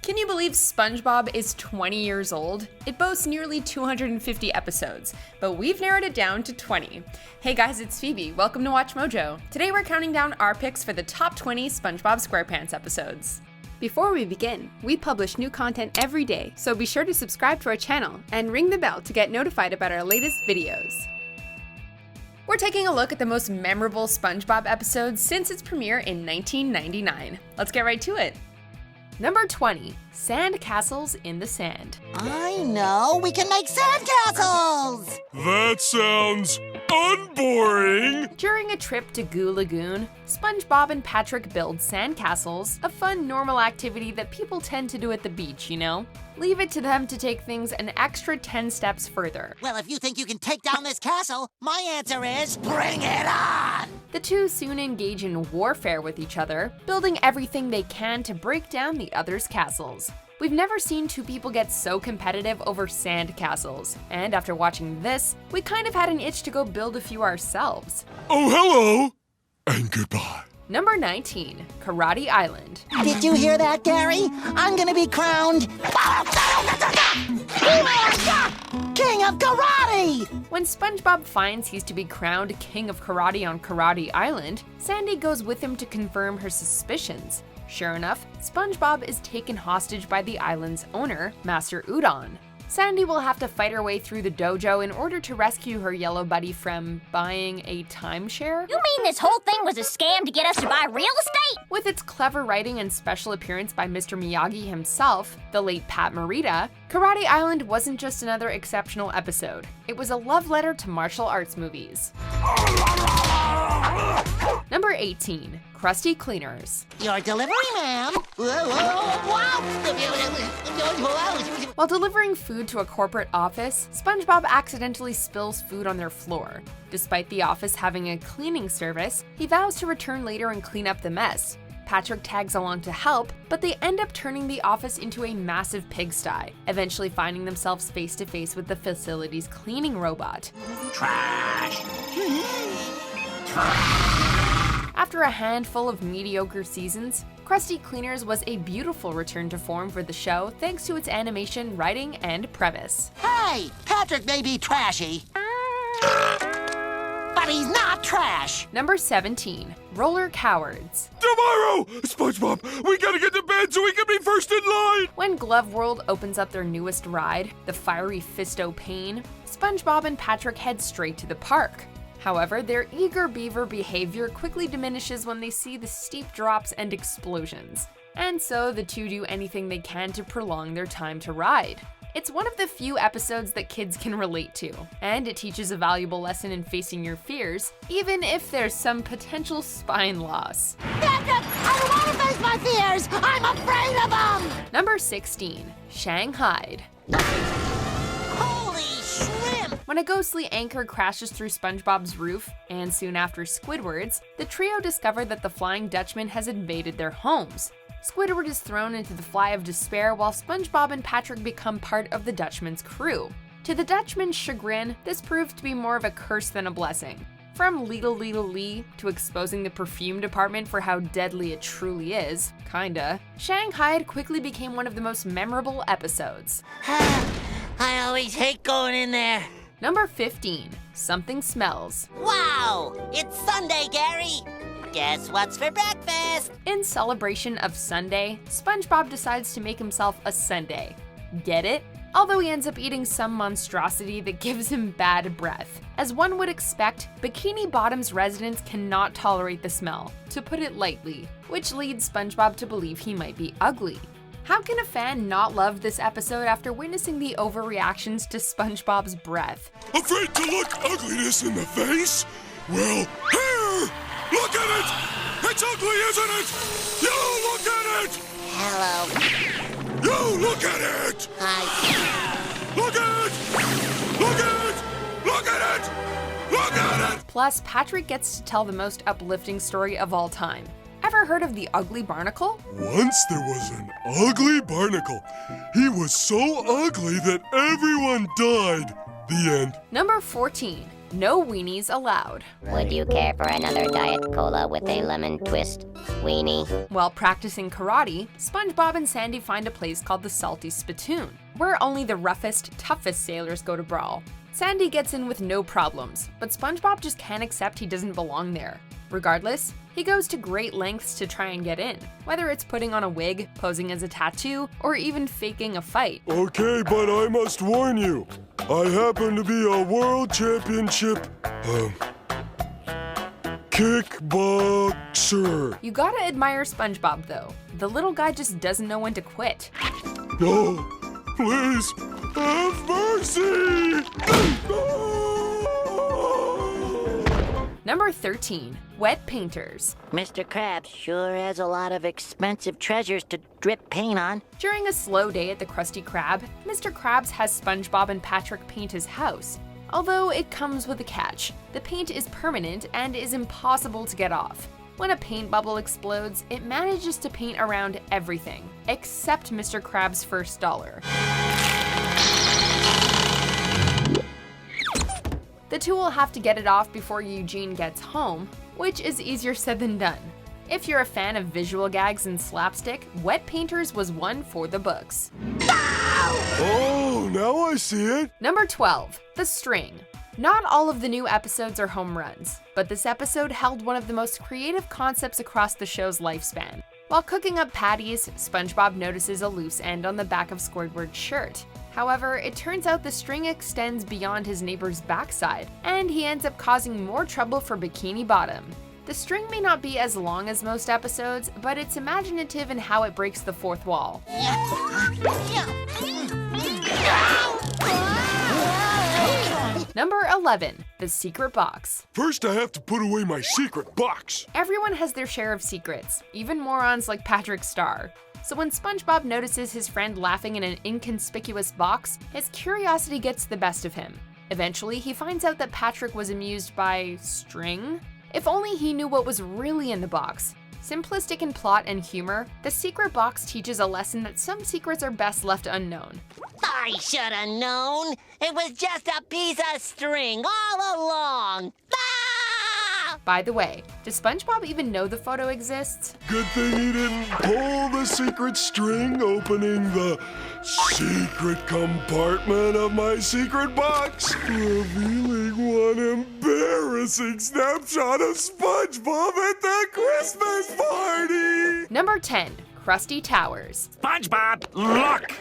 Can you believe SpongeBob is 20 years old? It boasts nearly 250 episodes, but we've narrowed it down to 20. Hey guys, it's Phoebe. Welcome to WatchMojo. Today we're counting down our picks for the top 20 SpongeBob SquarePants episodes. Before we begin, we publish new content every day, so be sure to subscribe to our channel and ring the bell to get notified about our latest videos. We're taking a look at the most memorable SpongeBob episodes since its premiere in 1999. Let's get right to it. Number 20, Sand Castles in the Sand. I know, we can make sand castles! That sounds unboring! During a trip to Goo Lagoon, SpongeBob and Patrick build sand castles, a fun, normal activity that people tend to do at the beach, you know? Leave it to them to take things an extra 10 steps further. Well, if you think you can take down this castle, my answer is, bring it on! The two soon engage in warfare with each other, building everything they can to break down the other's castles. We've never seen two people get so competitive over sand castles, and after watching this, we kind of had an itch to go build a few ourselves. Oh, hello! And goodbye. Number 19, Karate Island. Did you hear that, Gary? I'm gonna be crowned King of Karate! When SpongeBob finds he's to be crowned King of Karate on Karate Island, Sandy goes with him to confirm her suspicions. Sure enough, SpongeBob is taken hostage by the island's owner, Master Udon. Sandy will have to fight her way through the dojo in order to rescue her yellow buddy from buying a timeshare? You mean this whole thing was a scam to get us to buy real estate? With its clever writing and special appearance by Mr. Miyagi himself, the late Pat Morita, Karate Island wasn't just another exceptional episode. It was a love letter to martial arts movies. Number 18, Krusty Cleaners. Your delivery, ma'am. While delivering food to a corporate office, SpongeBob accidentally spills food on their floor. Despite the office having a cleaning service, he vows to return later and clean up the mess. Patrick tags along to help, but they end up turning the office into a massive pigsty, eventually finding themselves face to face with the facility's cleaning robot. Trash! After a handful of mediocre seasons, Krusty Cleaners was a beautiful return to form for the show thanks to its animation, writing, and premise. Hey, Patrick may be trashy, but he's not trash! Number 17, Roller Cowards. Tomorrow! SpongeBob, we gotta get to bed so we can be first in line! When Glove World opens up their newest ride, the Fiery Fisto Pain, SpongeBob and Patrick head straight to the park. However, their eager beaver behavior quickly diminishes when they see the steep drops and explosions. And so the two do anything they can to prolong their time to ride. It's one of the few episodes that kids can relate to, and it teaches a valuable lesson in facing your fears, even if there's some potential spine loss. Patrick, I don't want to face my fears! I'm afraid of them! Number 16, Shanghai. Holy shrimp! When a ghostly anchor crashes through SpongeBob's roof, and soon after Squidward's, the trio discover that the Flying Dutchman has invaded their homes. Squidward is thrown into the Fly of Despair while SpongeBob and Patrick become part of the Dutchman's crew. To the Dutchman's chagrin, this proved to be more of a curse than a blessing. From Leedle Leedle Lee to exposing the perfume department for how deadly it truly is, kinda, Shanghai quickly became one of the most memorable episodes. I always hate going in there. Number 15, Something Smells. Wow! It's Sunday, Gary! Guess what's for breakfast? In celebration of Sunday, SpongeBob decides to make himself a sundae. Get it? Although he ends up eating some monstrosity that gives him bad breath. As one would expect, Bikini Bottom's residents cannot tolerate the smell, to put it lightly, which leads SpongeBob to believe he might be ugly. How can a fan not love this episode after witnessing the overreactions to SpongeBob's breath? Afraid to look ugliness in the face? Well, here! Look at it! It's ugly, isn't it? You look at it! Hello. You look at it! Hi. Look at it! Look at it! Look at it! Look at it! Plus, Patrick gets to tell the most uplifting story of all time. Ever heard of the Ugly Barnacle? Once there was an ugly barnacle. He was so ugly that everyone died. The end. Number 14, No Weenies Allowed. Would you care for another Diet Cola with a lemon twist, Weenie? While practicing karate, SpongeBob and Sandy find a place called the Salty Spittoon, where only the roughest, toughest sailors go to brawl. Sandy gets in with no problems, but SpongeBob just can't accept he doesn't belong there. Regardless, he goes to great lengths to try and get in, whether it's putting on a wig, posing as a tattoo, or even faking a fight. Okay, but I must warn you. I happen to be a world championship, kickboxer. You gotta admire SpongeBob though. The little guy just doesn't know when to quit. No, please, have mercy! Number 13, Wet Painters. Mr. Krabs sure has a lot of expensive treasures to drip paint on. During a slow day at the Krusty Krab, Mr. Krabs has SpongeBob and Patrick paint his house. Although it comes with a catch. The paint is permanent and is impossible to get off. When a paint bubble explodes, it manages to paint around everything, except Mr. Krabs' first dollar. The two will have to get it off before Eugene gets home, which is easier said than done. If you're a fan of visual gags and slapstick, Wet Painters was one for the books. Oh, now I see it. Number 12, The String. Not all of the new episodes are home runs, but this episode held one of the most creative concepts across the show's lifespan. While cooking up patties, SpongeBob notices a loose end on the back of Squidward's shirt. However, it turns out the string extends beyond his neighbor's backside, and he ends up causing more trouble for Bikini Bottom. The string may not be as long as most episodes, but it's imaginative in how it breaks the fourth wall. Number 11, The Secret Box. First, I have to put away my secret box. Everyone has their share of secrets, even morons like Patrick Star. So when SpongeBob notices his friend laughing in an inconspicuous box, his curiosity gets the best of him. Eventually, he finds out that Patrick was amused by string. If only he knew what was really in the box. Simplistic in plot and humor, The Secret Box teaches a lesson that some secrets are best left unknown. I should have known. It was just a piece of string all along. Ah! By the way, does SpongeBob even know the photo exists? Good thing he didn't pull the secret string, opening the secret compartment of my secret box, revealing one embarrassing snapshot of SpongeBob at the Christmas party. Number 10, Krusty Towers. SpongeBob, look!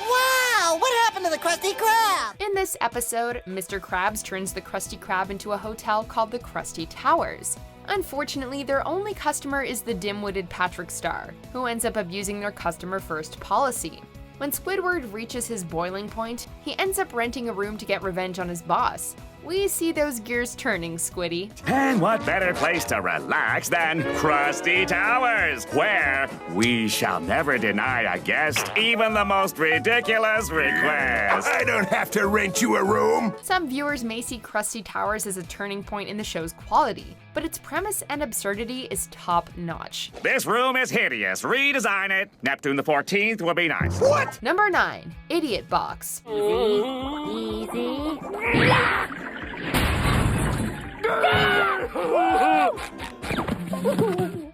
Wow, what happened to the Krusty Krab? In this episode, Mr. Krabs turns the Krusty Krab into a hotel called the Krusty Towers. Unfortunately, their only customer is the dim-witted Patrick Star, who ends up abusing their customer-first policy. When Squidward reaches his boiling point, he ends up renting a room to get revenge on his boss. We see those gears turning, Squiddy. And what better place to relax than Krusty Towers, where we shall never deny a guest even the most ridiculous request. I don't have to rent you a room. Some viewers may see Krusty Towers as a turning point in the show's quality, but its premise and absurdity is top-notch. This room is hideous. Redesign it. Neptune the 14th will be nice. What? Number 9, Idiot Box. Easy.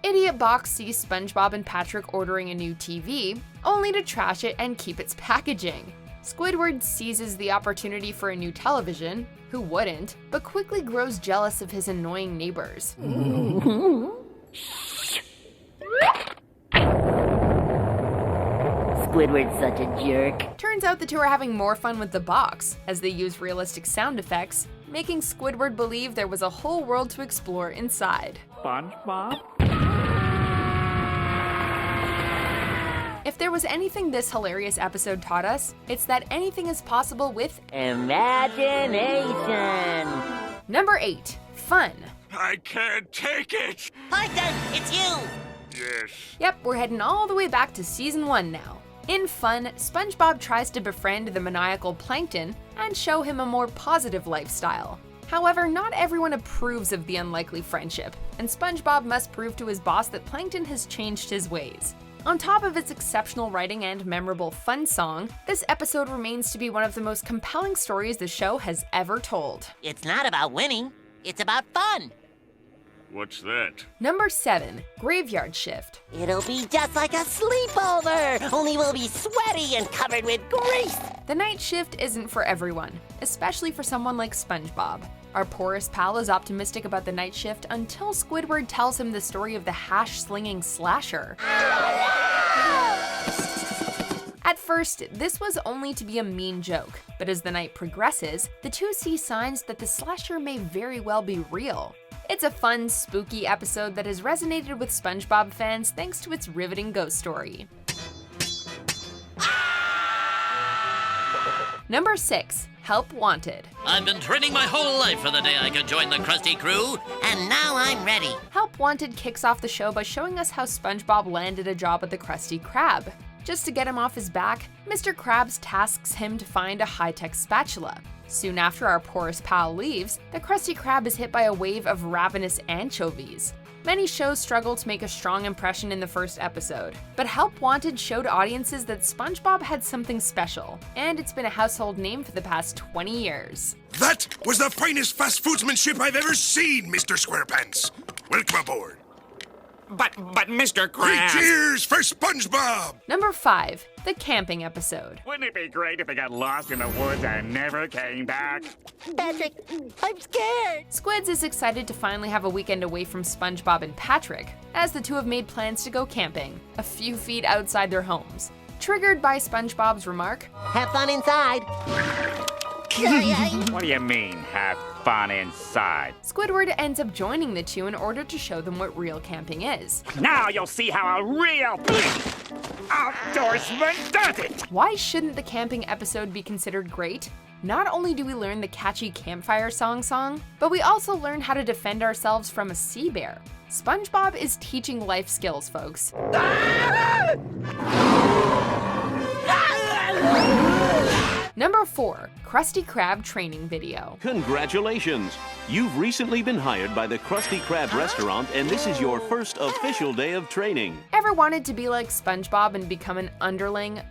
Idiot Box sees SpongeBob and Patrick ordering a new TV, only to trash it and keep its packaging. Squidward seizes the opportunity for a new television, who wouldn't, but quickly grows jealous of his annoying neighbors. Squidward's such a jerk. Turns out the two are having more fun with the box, as they use realistic sound effects, making Squidward believe there was a whole world to explore inside. SpongeBob? If there was anything this hilarious episode taught us, it's that anything is possible with Imagination. Number 8, Fun. I can't take it. Plankton, it's you. Yes. Yep, we're heading all the way back to season 1 now. In Fun, SpongeBob tries to befriend the maniacal Plankton and show him a more positive lifestyle. However, not everyone approves of the unlikely friendship, and SpongeBob must prove to his boss that Plankton has changed his ways. On top of its exceptional writing and memorable fun song, this episode remains to be one of the most compelling stories the show has ever told. It's not about winning, it's about fun. What's that? Number 7, Graveyard Shift. It'll be just like a sleepover, only we'll be sweaty and covered with grease. The night shift isn't for everyone, especially for someone like SpongeBob. Our poorest pal is optimistic about the night shift until Squidward tells him the story of the hash-slinging slasher. At first, this was only to be a mean joke, but as the night progresses, the two see signs that the slasher may very well be real. It's a fun, spooky episode that has resonated with SpongeBob fans thanks to its riveting ghost story. Number 6, Help Wanted. I've been training my whole life for the day I could join the Krusty crew. And now I'm ready. Help Wanted kicks off the show by showing us how SpongeBob landed a job at the Krusty Krab. Just to get him off his back, Mr. Krabs tasks him to find a high-tech spatula. Soon after our poorest pal leaves, the Krusty Krab is hit by a wave of ravenous anchovies. Many shows struggle to make a strong impression in the first episode, but Help Wanted showed audiences that SpongeBob had something special, and it's been a household name for the past 20 years. That was the finest fast foodsmanship I've ever seen, Mr. SquarePants. Welcome aboard. But Mr. Three Krab! cheers for SpongeBob! Number 5, the camping episode. Wouldn't it be great if they got lost in the woods and never came back? Patrick, I'm scared. Squids is excited to finally have a weekend away from SpongeBob and Patrick, as the two have made plans to go camping, a few feet outside their homes. Triggered by SpongeBob's remark, Have fun inside. What do you mean, have fun inside? Squidward ends up joining the two in order to show them what real camping is. Now you'll see how a real outdoorsman does it! Why shouldn't the camping episode be considered great? Not only do we learn the catchy campfire song, but we also learn how to defend ourselves from a sea bear. SpongeBob is teaching life skills, folks. Number 4, Krusty Krab training video. Congratulations! You've recently been hired by the Krusty Krab restaurant, and this is your first official day of training. Ever wanted to be like SpongeBob and become an underling,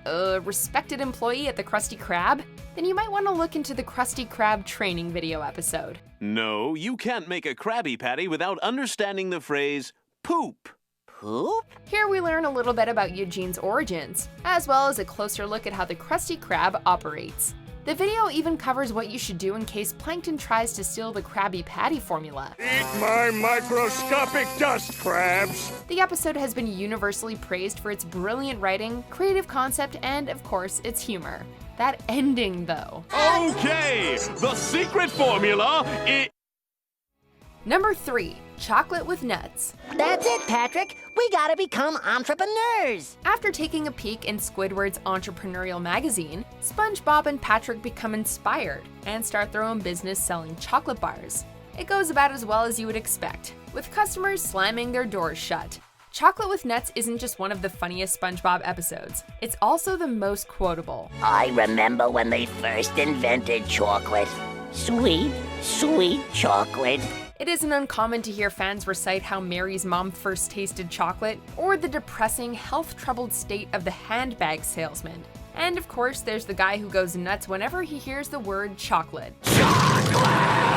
respected employee at the Krusty Krab? Then you might want to look into the Krusty Krab training video episode. No, you can't make a Krabby Patty without understanding the phrase poop. Poop? Here we learn a little bit about Eugene's origins, as well as a closer look at how the Krusty Krab operates. The video even covers what you should do in case Plankton tries to steal the Krabby Patty formula. Eat my microscopic dust crabs! The episode has been universally praised for its brilliant writing, creative concept, and, of course, its humor. That ending, though. Okay, the secret formula is... Number 3, Chocolate with Nuts. That's it, Patrick. We gotta become entrepreneurs. After taking a peek in Squidward's entrepreneurial magazine, SpongeBob and Patrick become inspired and start their own business selling chocolate bars. It goes about as well as you would expect, with customers slamming their doors shut. Chocolate with Nuts isn't just one of the funniest SpongeBob episodes, it's also the most quotable. I remember when they first invented chocolate. Sweet, sweet chocolate. It isn't uncommon to hear fans recite how Mary's mom first tasted chocolate, or the depressing, health-troubled state of the handbag salesman. And of course, there's the guy who goes nuts whenever he hears the word chocolate. Chocolate!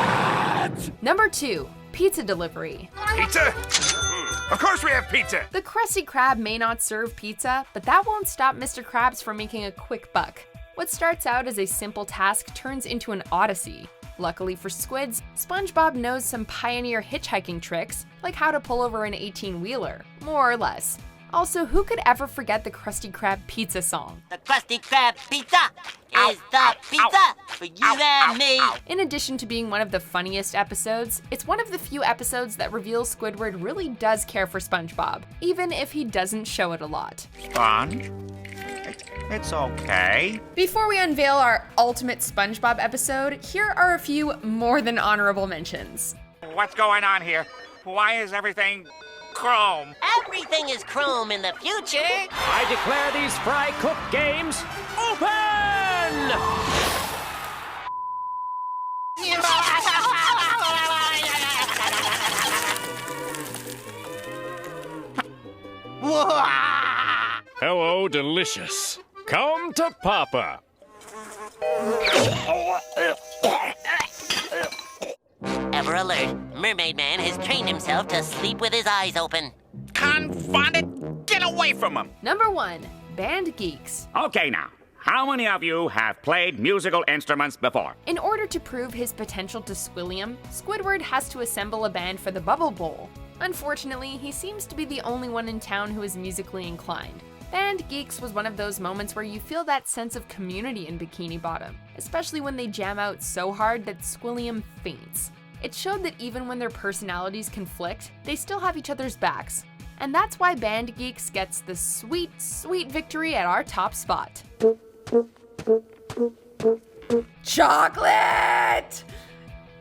Number 2, pizza delivery. Pizza? Of course we have pizza! The Krusty Krab may not serve pizza, but that won't stop Mr. Krabs from making a quick buck. What starts out as a simple task turns into an odyssey. Luckily for Squids, SpongeBob knows some pioneer hitchhiking tricks, like how to pull over an 18-wheeler, more or less. Also, who could ever forget the Krusty Krab pizza song? The Krusty Krab pizza is the pizza for you and me. In addition to being one of the funniest episodes, it's one of the few episodes that reveals Squidward really does care for SpongeBob, even if he doesn't show it a lot. Sponge? It's okay. Before we unveil our ultimate SpongeBob episode, here are a few more than honorable mentions. What's going on here? Why is everything chrome? Everything is chrome in the future. I declare these fry cook games open! Whoa! Hello, delicious. Come to Papa. Ever alert, Mermaid Man has trained himself to sleep with his eyes open. Confound it! Get away from him! Number 1. Band Geeks. Okay, now. How many of you have played musical instruments before? In order to prove his potential to Squilliam, Squidward has to assemble a band for the Bubble Bowl. Unfortunately, he seems to be the only one in town who is musically inclined. Band Geeks was one of those moments where you feel that sense of community in Bikini Bottom, especially when they jam out so hard that Squilliam faints. It showed that even when their personalities conflict, they still have each other's backs. And that's why Band Geeks gets the sweet, sweet victory at our top spot. Chocolate!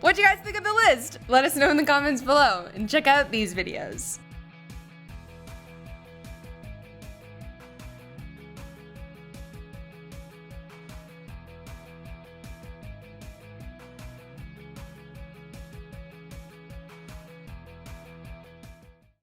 What do you guys think of the list? Let us know in the comments below and check out these videos.